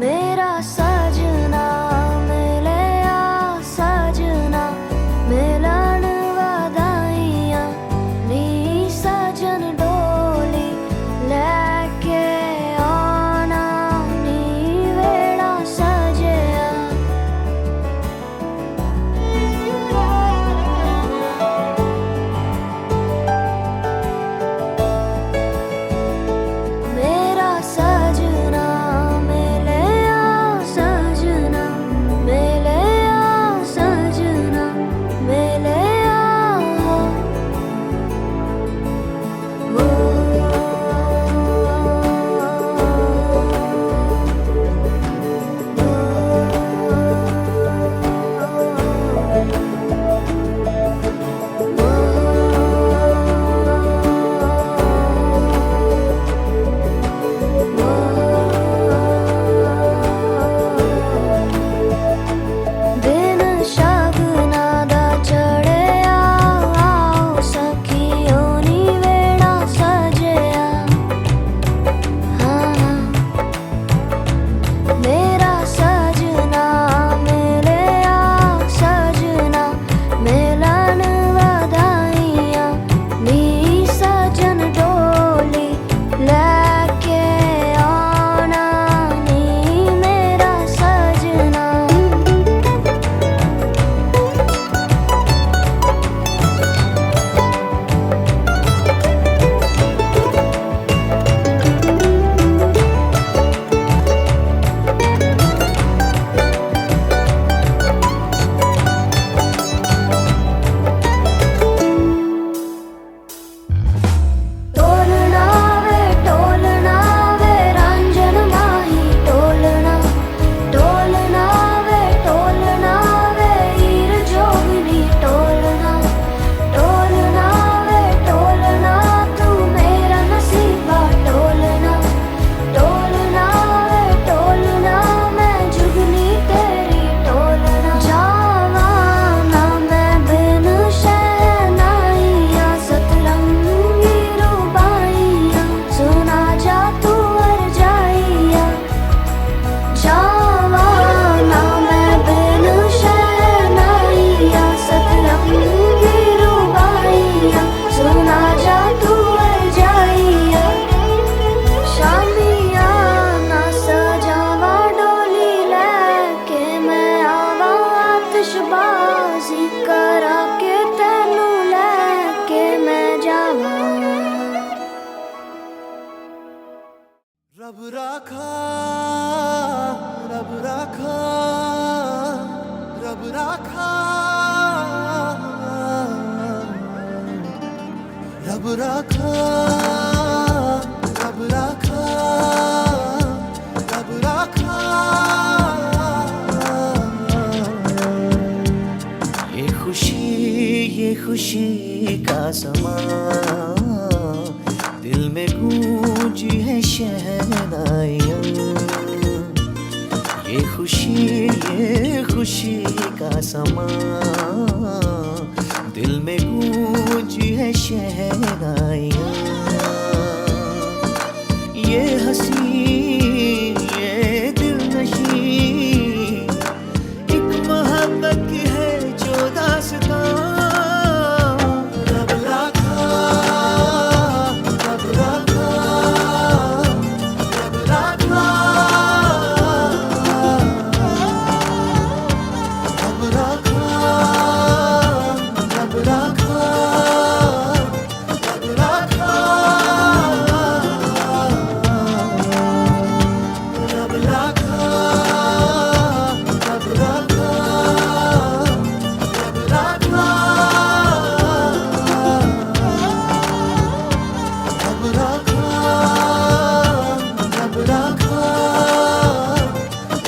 मेरा सजना मिले आ सजना मिलन वधाइयां नी सजन डोली लेके आना नी वेड़ा सजया मेरा सजना मिले आ सजना मिले आ सजना मिले आ दिन शगना दा चढ़िया आओ सखियो नी वेड़ा सजया हाँ मेरा सजना मिले आ सजना मिलन वधाइयां नी सजन डोली लेके आना नी मेरा सजना टोलना वे रंजन माही टोलना वे हीर जोगनी टोलना तू मेरा नसीबा टोलना मैं जुगनी तेरी टोलना जावा ना मैं बिन शहनाइया सतरंगी रुबाइया सुना जा तू अर जाइया जावा ना मैं बिन शहनाइया सतरंगी रुबाइया सुना जा तू अर जाइया शामिया ना सजावा डोली लेके मैं आवा आतिशबाजी करा के तेनू लेके मैं जावा रब राखा रब राखा रब राखा रब राखा रब राखा रब राखा ये खुशी का समा दिल में गूंजी है शहनाइयाँ ये खुशी का समा दिल में गूंजी है शहनाइयाँ ये हंसी ये दिलनशी एक मोहब्बत की है जो दास्तां रब राखा रब राखा रब राखा रब राखा रब राखा रब राखा रब राखा रब राखा रब राखा रब राखा रब राखा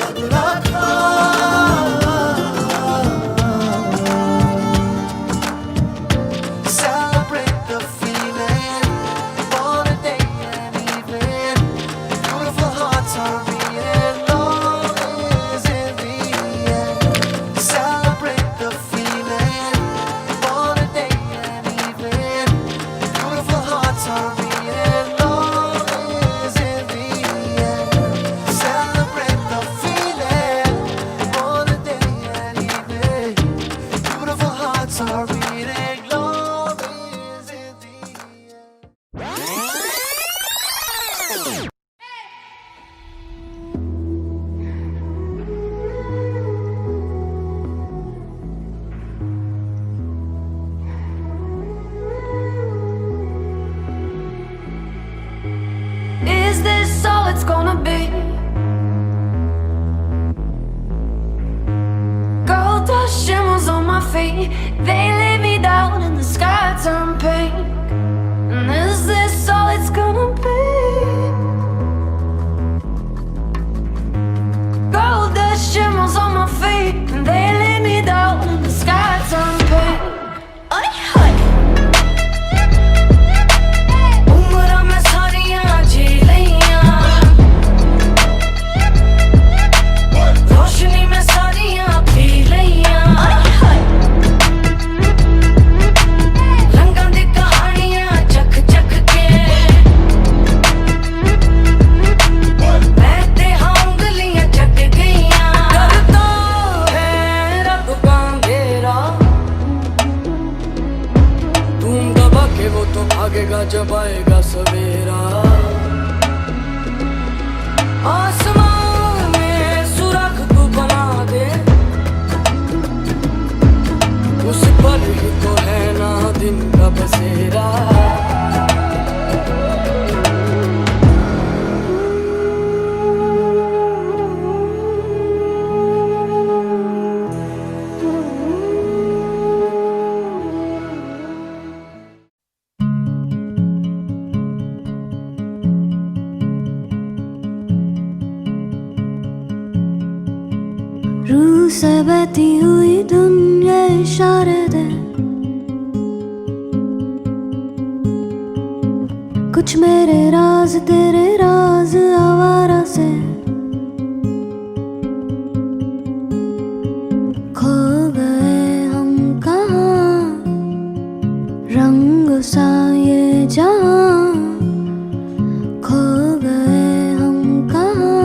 रब राखा Celebrate the feeling, born a day and evening. Beautiful hearts are beating, love is in the end. Celebrate the feeling, born a day and evening. Beautiful hearts are beating, love is in the end. रूह से बहती हुई दुनिया इशारे दे, कुछ मेरे राज तेरे राज आवारा से। खो गए हम कहाँ रंग सा ये जहाँ, खो गए हम कहाँ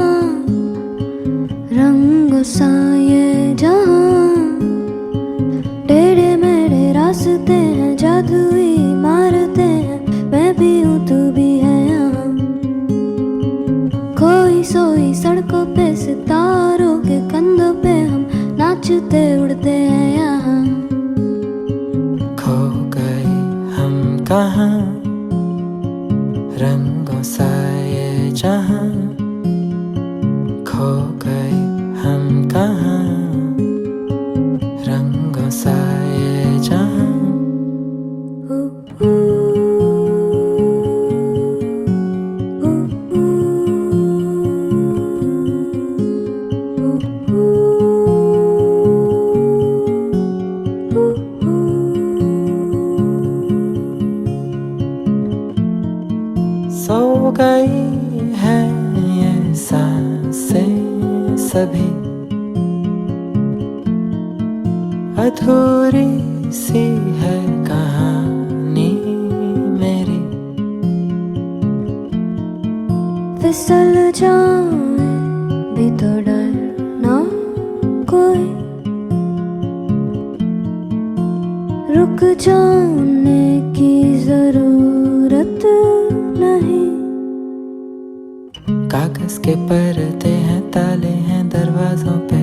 रंग सा ये जहाँ। टेढ़े मेढ़े रास्ते हैं जादुई मारते हैं, मैं भी हूँ तू भी है यहाँ। खोई सोई सड़कों पे सितारों के कंधों पे हम नाचते उड़ते हैं यहाँ। खो गए हम कहाँ रंगों सा ये जहाँ, खो गए हम कहाँ रंगों सा ये जहाँ। सो गई है ये सांसें सभी, अधूरी सी है कहानी मेरी। फिसल जाए भी तो डर ना कोई, रुक जाने की जरूरत नहीं। कागज के पर्दे हैं, ताले हैं दरवाजों पे,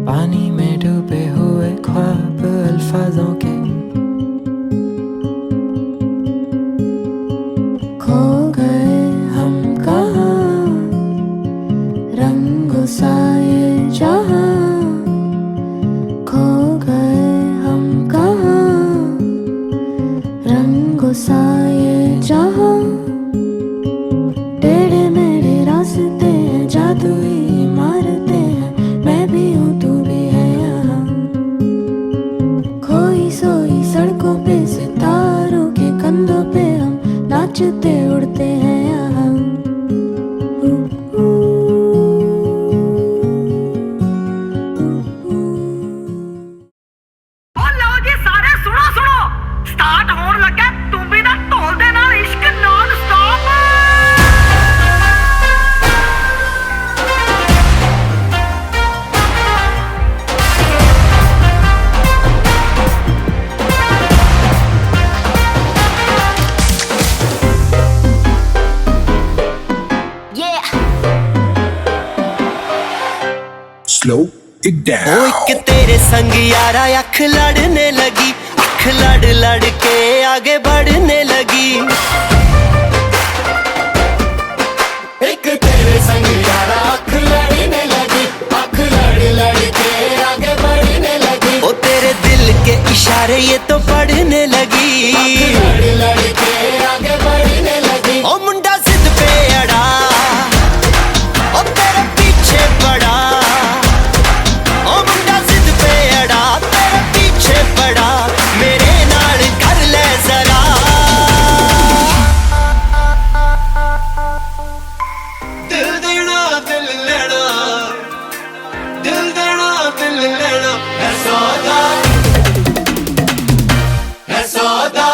पानी में डूबे हुए ख्वाब अल्फाजों के। खो गए हम कहाँ रंगों सा ये जहाँ, खो गए हम कहाँ रंगों सा ये जहाँ। टेढ़े मेढ़े रास्ते हैं जादुई मारते हैं, मैं भी हूँ तू भी है यहाँ। खोई सोई सड़कों पे सितारों के कंधों पे हम नाचते उड़ते हैं यहाँ। लो जी सारे सुनो सुनो, स्टार्ट होने लगा तू भी ना ढोल दे नाल इश्क non stop. Slow it down. ओ एक तेरे संग यारा अख लड़ने लगी, अख लड़ लड़ के आगे बढ़ने लगी। एक तेरे संग यारा अख लड़ने लगी, अख लड़ लड़ के आगे बढ़ने लगी। ओ तेरे दिल के इशारे ये तो पढ़ने लगी, अख लड़ लड़ के आगे बढ़ने लगी। ओ मुंडा जिद पे अड़ा, ओ तेरे पीछे पड़ा। ओ मुंडा जिद पे अड़ा, तेरे पीछे पड़ा, मेरे नाल कर ले जरा। दिल देना दिल लेना, दिल देना दिल लेना है सौदा, है सौदा,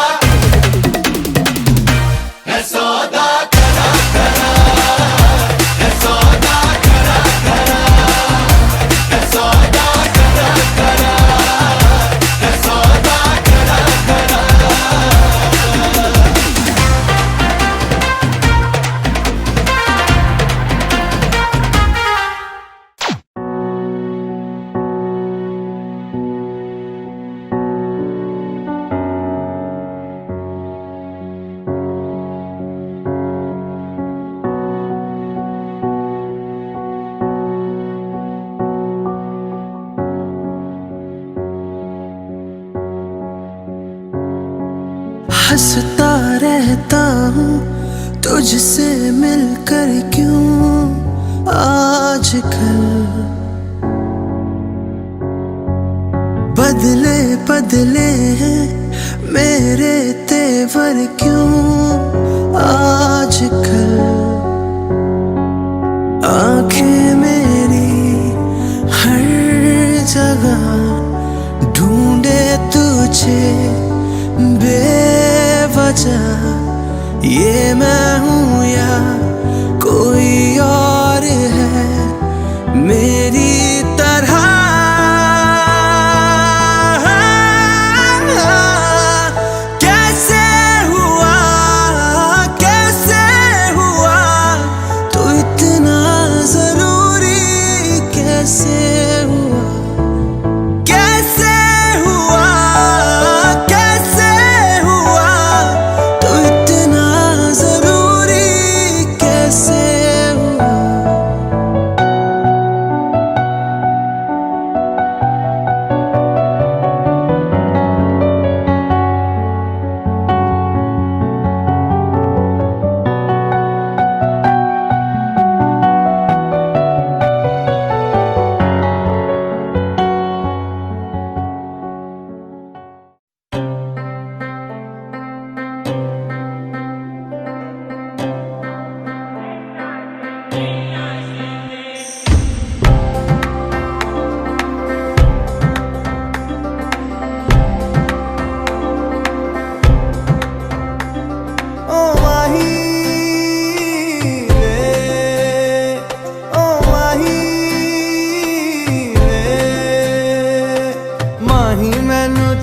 है सौदा करा करा, है सौदा करा करा, है सौदा करा करा, है सौदा करा करा। हंसता रहता हूँ तो तुझसे मिलकर क्यों आजकल बदले बदले हैं मेरे तेवर क्यों आजकल। आंखें मेरी हर जगह ढूंढे तुझे बेवजह, ये मैं हूँ या कोई और है मेरी तरह।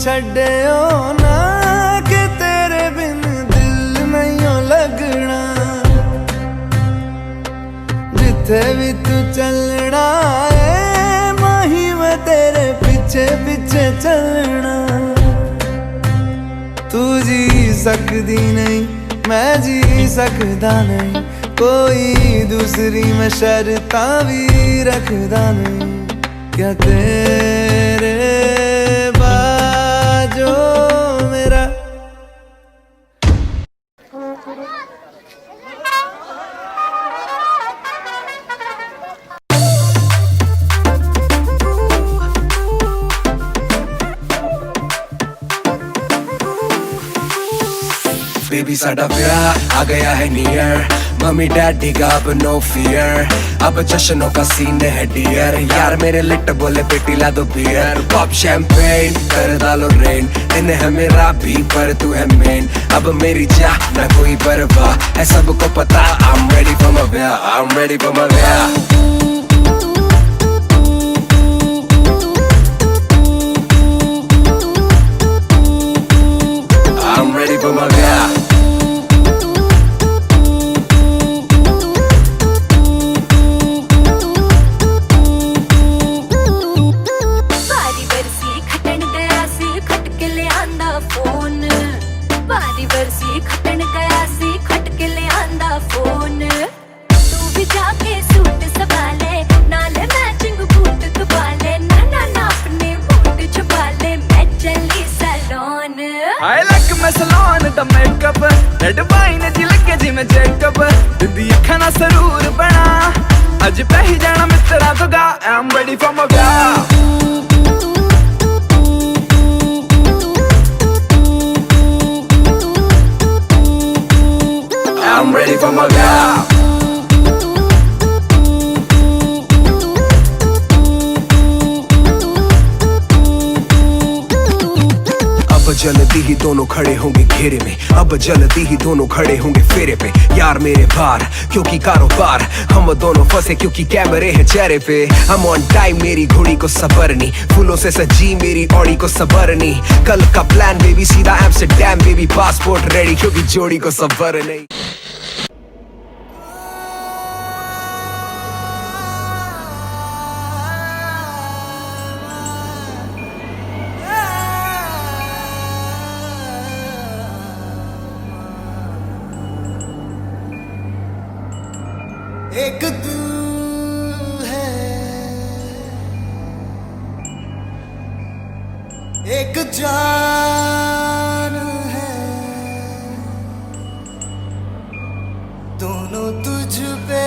छड्डियो ना कि तेरे बिन दिल नहीं लगना, जिथे भी तू चलना है माही मैं तेरे पीछे पीछे चलना। तू जी सकदी नहीं मैं जी सकदा नहीं, कोई दूसरी मैं शर्तां भी रखदा नहीं। क्या तेरे जो मेरा बेबी साडा प्यार आ गया है नियर, मम्मी डैडी का अब नो फियर, अब जश्नों का सीन है डियर। यार मेरे लिट बोले बेटी ला दो बियर, पॉप शैंपेन कर डालो रेन, दिन है मेरा भी पर तू है मेन। अब मेरी चाह ना कोई परवाह है, सबको पता I'm ready for my ब्याह, I'm ready for my ब्याह। I'm ready for my ब्याह। मेकअप रेड वाइन जी लगे जिमें जैकअप, दिंदी अखा ना सरूर बना, अज पही जाना मित्रा तो गा I'm ready for my ब्याह। I'm ready for my ब्याह। अब जल्दी ही दोनों खड़े होंगे घेरे में, अब जल्दी ही दोनों खड़े होंगे फेरे पे। यार मेरे बार क्योंकि कारोबार, हम दोनों फंसे क्योंकि कैमरे हैं चेहरे पे। हम ऑन टाइम मेरी घोड़ी को सबर नहीं, फूलों से सजी मेरी ऑडी को सबर नहीं। कल का प्लान बेबी सीधा एम्स्टरडैम बेबी, पासपोर्ट रेडी क्योंकि जोड़ी को सबर नहीं। एक तू है, एक जान है, दोनों तुझ पे,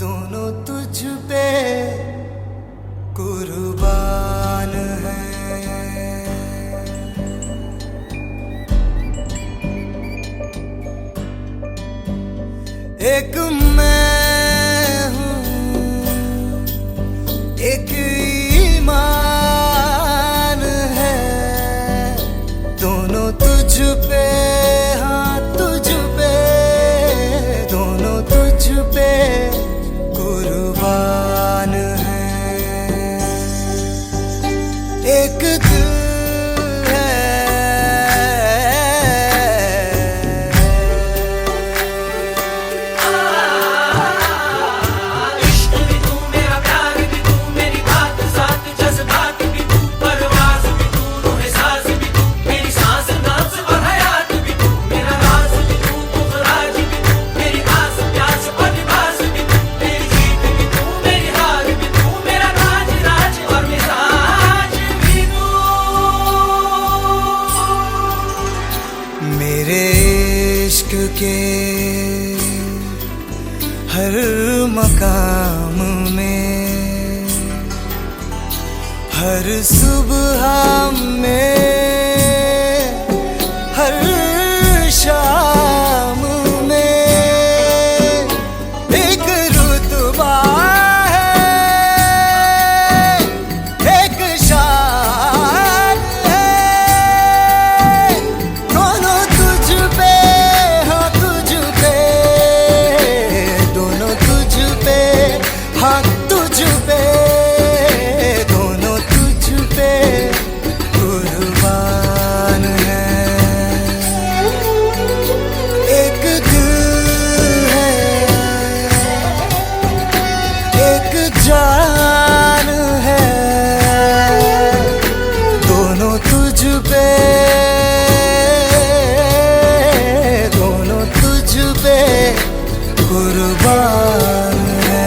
दोनों तुझ पे कुर्बान है। एक मैं हूँ, एक ईमान है, दोनों तुझ पे, हाँ तुझ पे, दोनों तुझ पे कुर्बान है। एक दिल है, इश्क भी तू, मेरा प्यार भी तू, मेरी बात साथ जज्बात भी तू, परवाज़ भी तू, रूह साज़ भी तू, मेरी सांस नाज़ और हयात भी तू, मेरा राज़ भी तू, पुख़राज भी तू, मेरी आस प्यास और लिबास भी तू, मेरी जीत भी तू, मेरी हार भी तू, मेरा राज राज और मिजाज भी तू। मेरे इश्क के हर मकाम में, हर सुबह में, हर शाम में एक रुतबा है, एक शान है, दोनों तुझ पे, हाँ तुझ पे, दोनों तुझ पे, हाँ तुझ पे, दोनों तुझ पे कुर्बान है। एक दिल है, एक जान है, दोनों तुझ पे, दोनों तुझ पे कुर्बान है।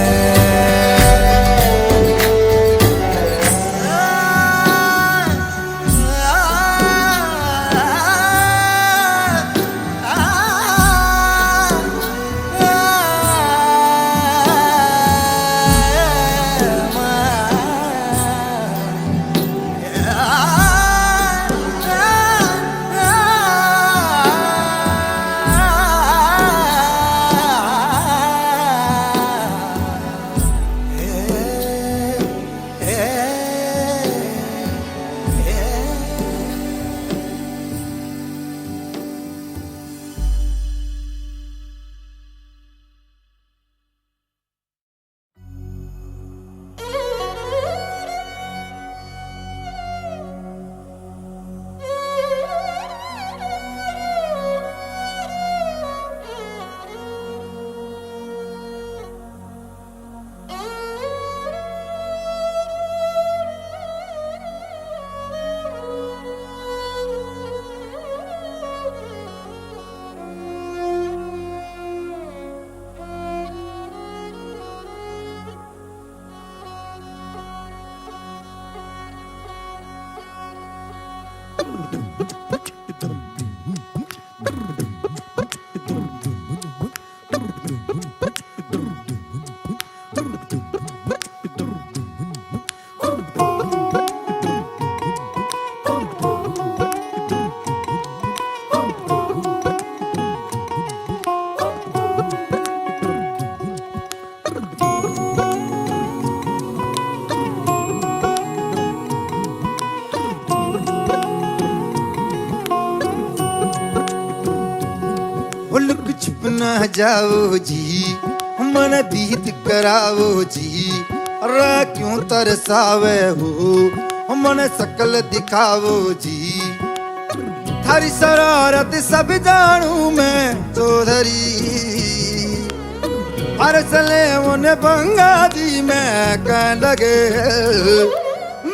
लुक छुप ना जाओ जी, मन दीद कराओ जी, रा क्यों तरसावे हो, मन सकल दिखाओ जी। थारी शरारत सब जानू मैं चौधरी, अरसले उन्हें भंगा दी मैं कह लगे,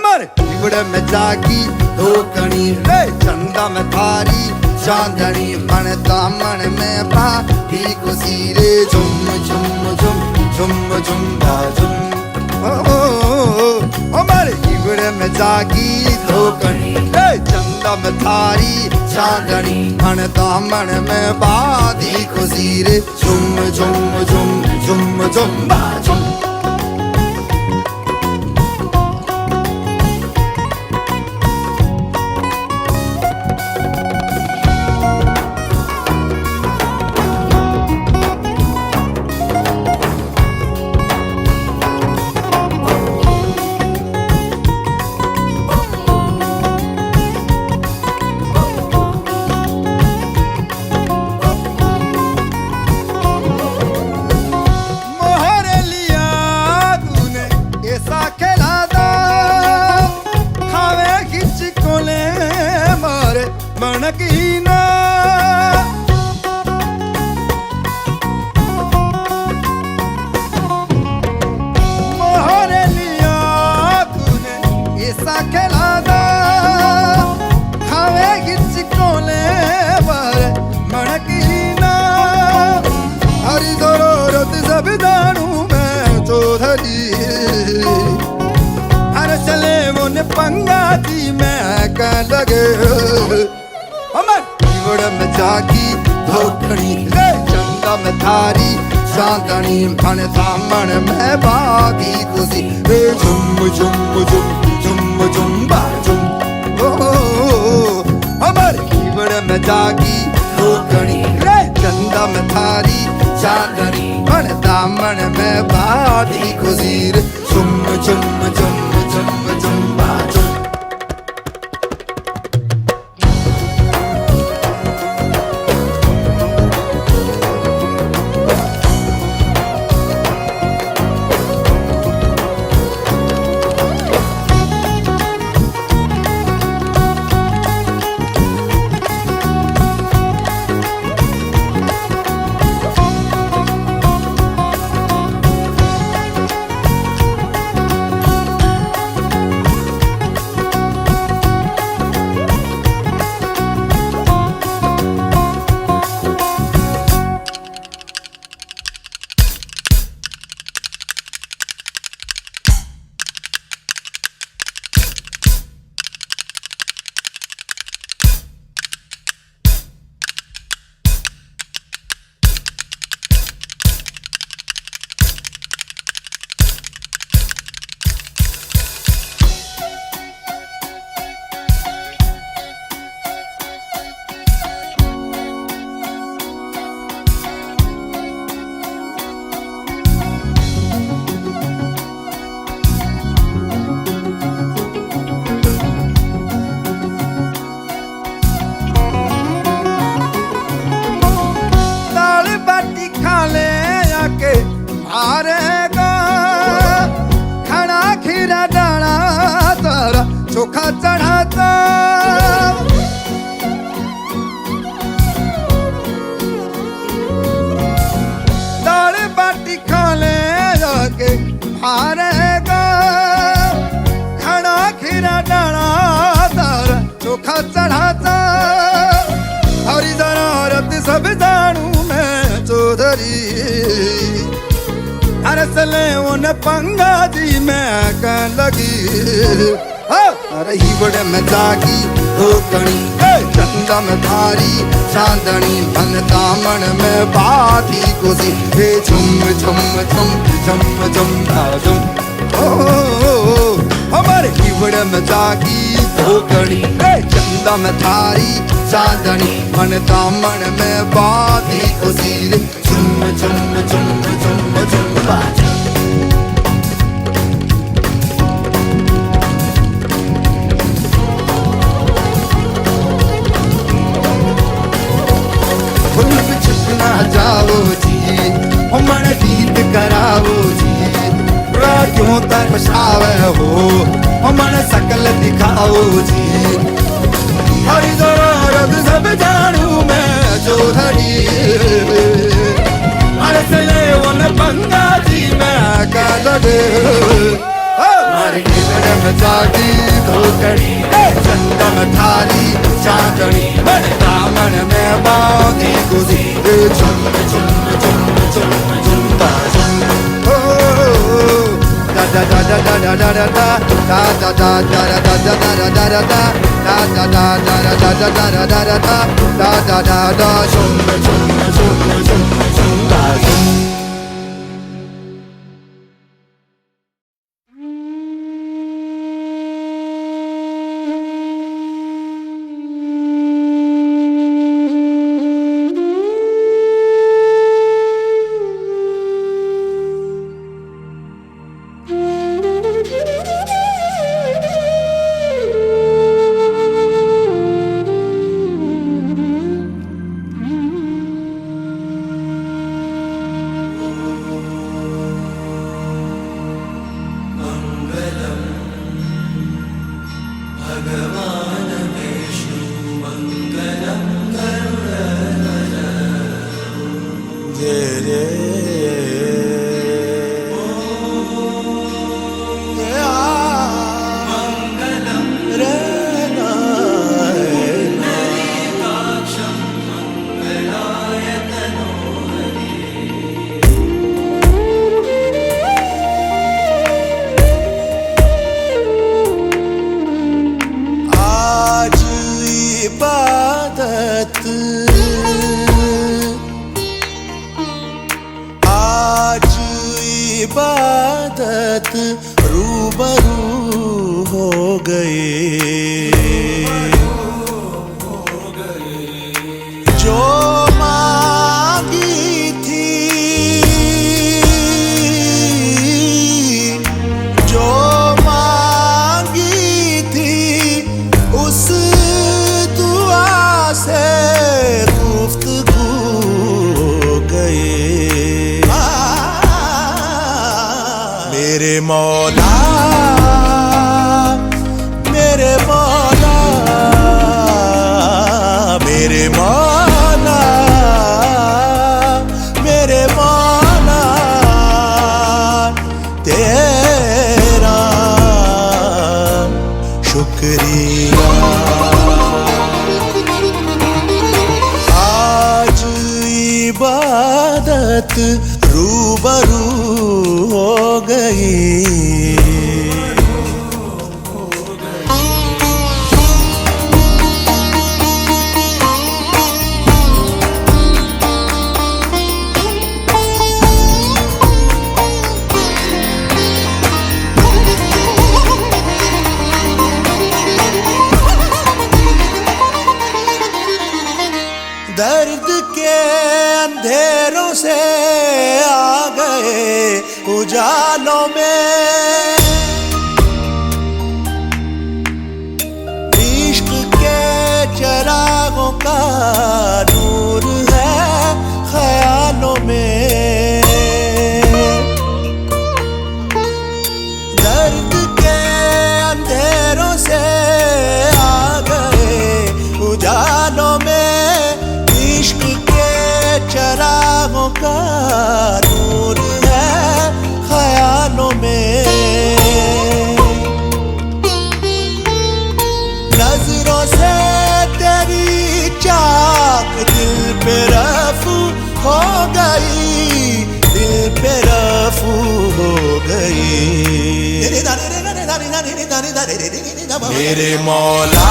मर बिगड़ में जागी धोकनी रे चंदा में थारी चांदनी, मन दामन में पापी खुशी रे, झुम झुम झुम झुम झुम झुम झुम, ओ मर हीवड़ में जागी धोकनी चंदा में थारी चांदनी मन दामन में बादी खुशी रे झुम झुम झुम झुम झुम बाजुम मनकीना मोहरे लिया तूने ऐसा खेला दा खावे किचकोले पर मनकीना हरी जरूरत सब जानू मैं चौधरी हर चले मुन पंगा जी मैं कह लगे हीवड़ में जागी धोकनी चंदा में थारी चांदनी मन दामन में बागी खुशी रे झुम झुम झुम झुम झुम बाजुम हमर हीवड़ में जागी धोकनी चंदा में थारी चांदनी मन दामन में बागी खुशी रे झुम झुम झुम झुम झुम बाजुम चोखा चढ़ाता दाल बाटी खा ले जाके हारेगा खड़ा खीरा डाला तारा चोखा चढ़ाता हरी जरारत सब जानू मैं चौधरी अरसले उन पंगा जी मैं कह लगी अरे हीवड़ में जागी धोकनी चंदा में थारी चांदनी मन दामन में बाती खुशी हे झुम झुम झुम झुम झुम झुम हमारे हीवड़ में जागी धोकनी चंदा में थारी चांदनी मन दामन में बाती खुशी झुम झुम झुम झुम झुम बाजी जाओ जी मन गीत कराओ जी क्यों तर्मशावे हो मन सकल दिखाओ जी हरी जरूरत सब जानू मैं चौधरी अरसले उन पंगा जी मैं कह लगे हमारे हीवड़ में जागी धोकनी चंदा में थारी चांदनी मन दामन में बांधी खुशी झुम झुम झुम झुम झुम झुम आज इबादत, आज इबादत रूबरू हो गए। जो मांगी थी, जो मांगी थी, उस दुआ से गुफ्तगू हो गए। मेरे मौला, मेरे मौला, मेरे मौला, मेरे मौला, तेरा शुक्रिया। आज इबादत रूबरू हो गई। दर्द के अंधेरों से आ गए उजालों में, इश्क के चरागों का नूर है ख्यालों में। दर्द के अंधेरों से आ गए उजालों में, इश्क के चरागों का नूर है ख्यालों में। नजरों से तेरी चाक दिल पे रफू हो गई, दिल पे रफू हो गई। मेरे मौला,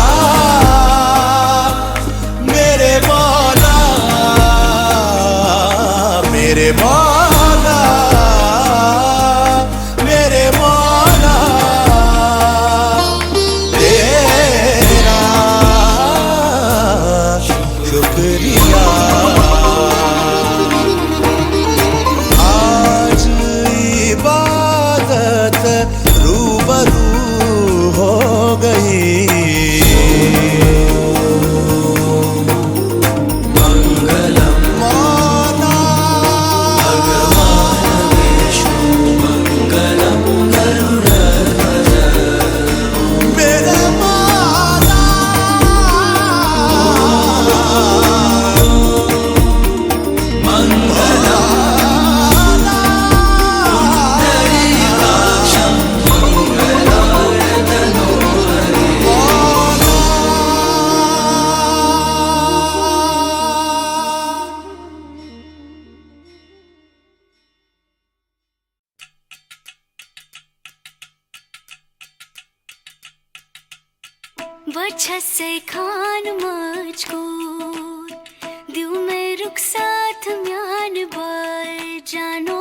मेरे मौला, मेरे मौला, मेरे मौला, तेरा शुक्रिया। आज इबादत रूबरू हो गई। बछसे खान मुझको दिल में रुख साथ म्यान बार जानो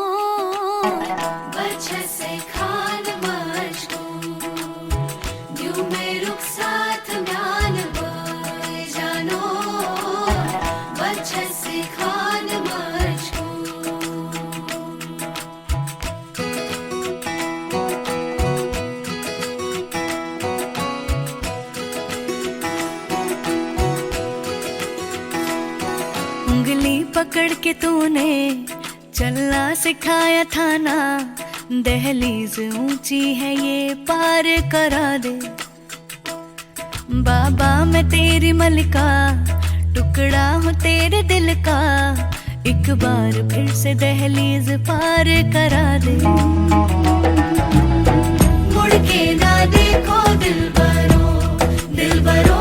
बछसे खान मुझको दिल में रुख साथ म्यान बार जानो बछसे खान मुझको उंगली पकड़ के तूने चलना सिखाया था ना दहलीज ऊंची है ये पार करा दे बाबा मैं तेरी मलिका टुकड़ा हूँ तेरे दिल का एक बार फिर से दहलीज पार करा दे मुड़ के ना देखो दिलबरो दिलबरो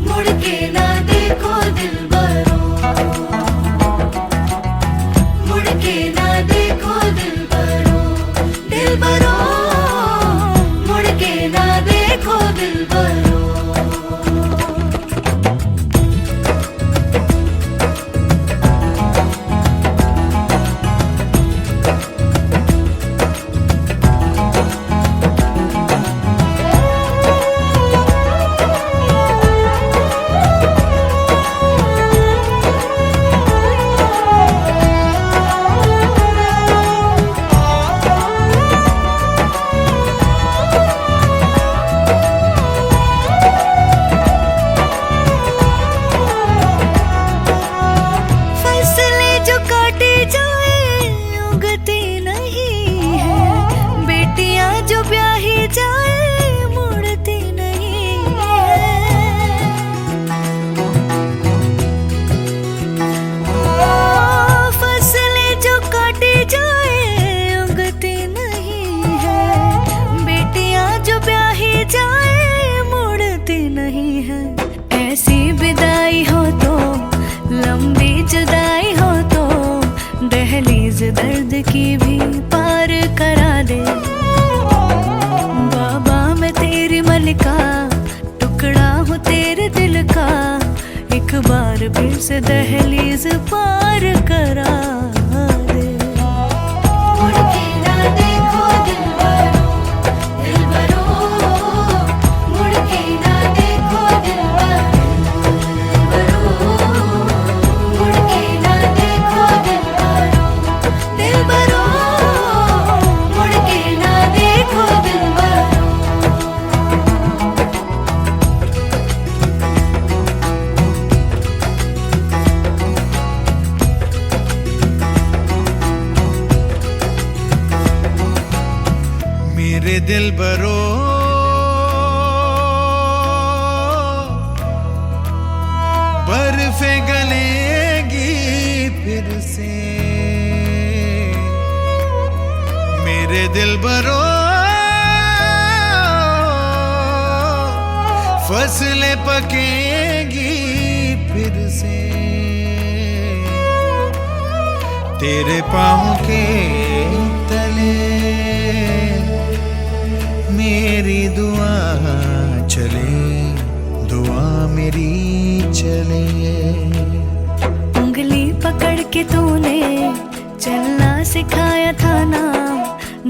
मुड़ के ना देखो दिलबरो मुड़ के ना देखो दिलबरो दिलबरो मुड़ के ना देखो दिलबरो ऐसी विदाई हो तो लंबी जुदाई हो तो दहलीज दर्द की भी पार करा दे बाबा मैं तेरी मलिका टुकड़ा हूँ तेरे दिल का एक बार फिर से दहलीज पार करा दे मुड़ के ना देखो दिलबरो दिलबरो मुड़ के ना देखो दिलबरो मुड़ के ना देखो दिलबरो दिलबरो मुड़ के ना देखो दिलबरो मेरे दिलबरो बर्फे गलेगी फिर से मेरे दिलबरो फसलें पकेगी फिर से तेरे पाँव के तले मेरी दुआ चले दुआ मेरी चले उंगली पकड़ के तूने चलना सिखाया था ना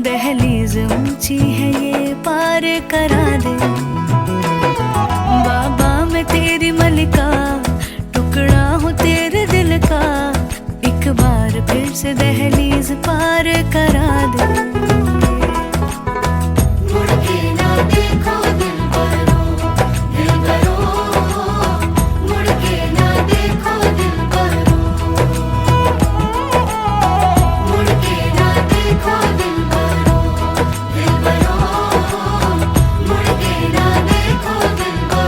दहलीज ऊंची है ये पार करा दे बाबा मैं तेरी मलिका टुकड़ा हूँ तेरे दिल का एक बार फिर से दहलीज पार करा दे मुड़ के ना देखो दिलबरो दिलबरो मुड़ के ना देखो दिलबरो मुड़ के ना देखो दिलबरो दिलबरो मुड़ के ना देखो दिलबरो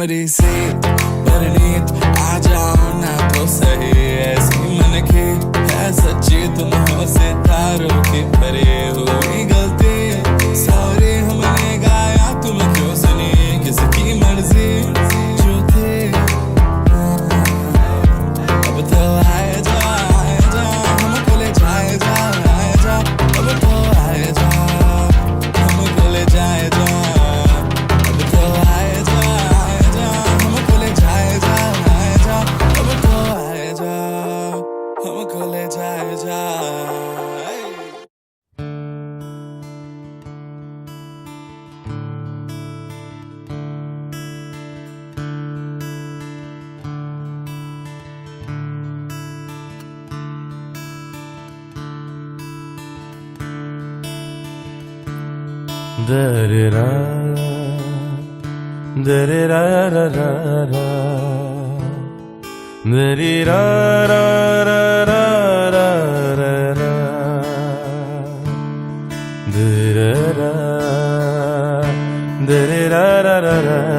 कमरे से परनीत आ जाओ ना तो सही ऐसी मन की है सच्ची तुम हो सितारों के भरे हुई गलती सॉरी हमने गाया तुम क्यों सुनी किसकी मर्जी जो थे अब तो आए जा हमको ले जाए जा अब तो आए जा हमको ले जाए जा अब तो आए जा हमको ले जाए जा अब तो आए जा हमको ले जाए जा Da-da-da, da-da-da-da-da-da, da-da-da-da-da-da,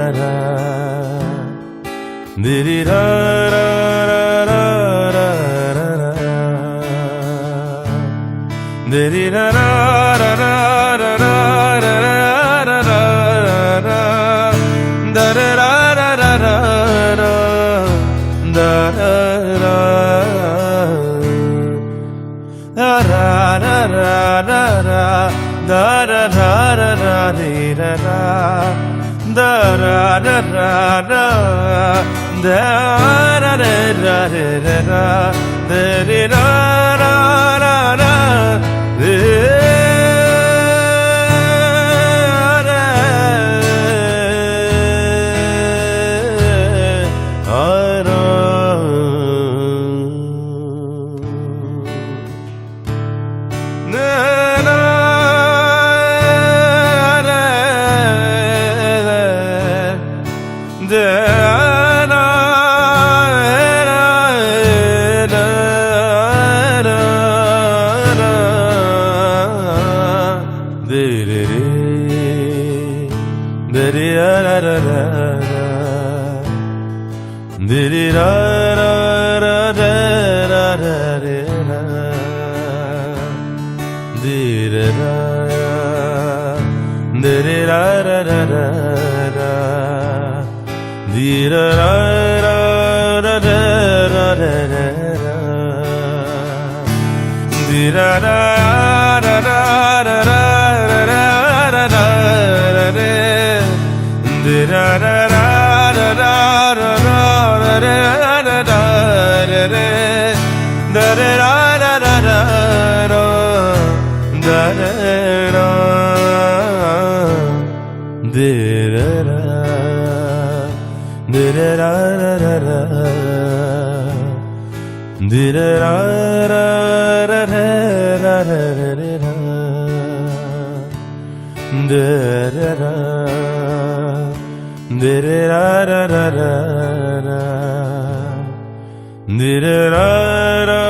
da-da-da-da-da-da, da da da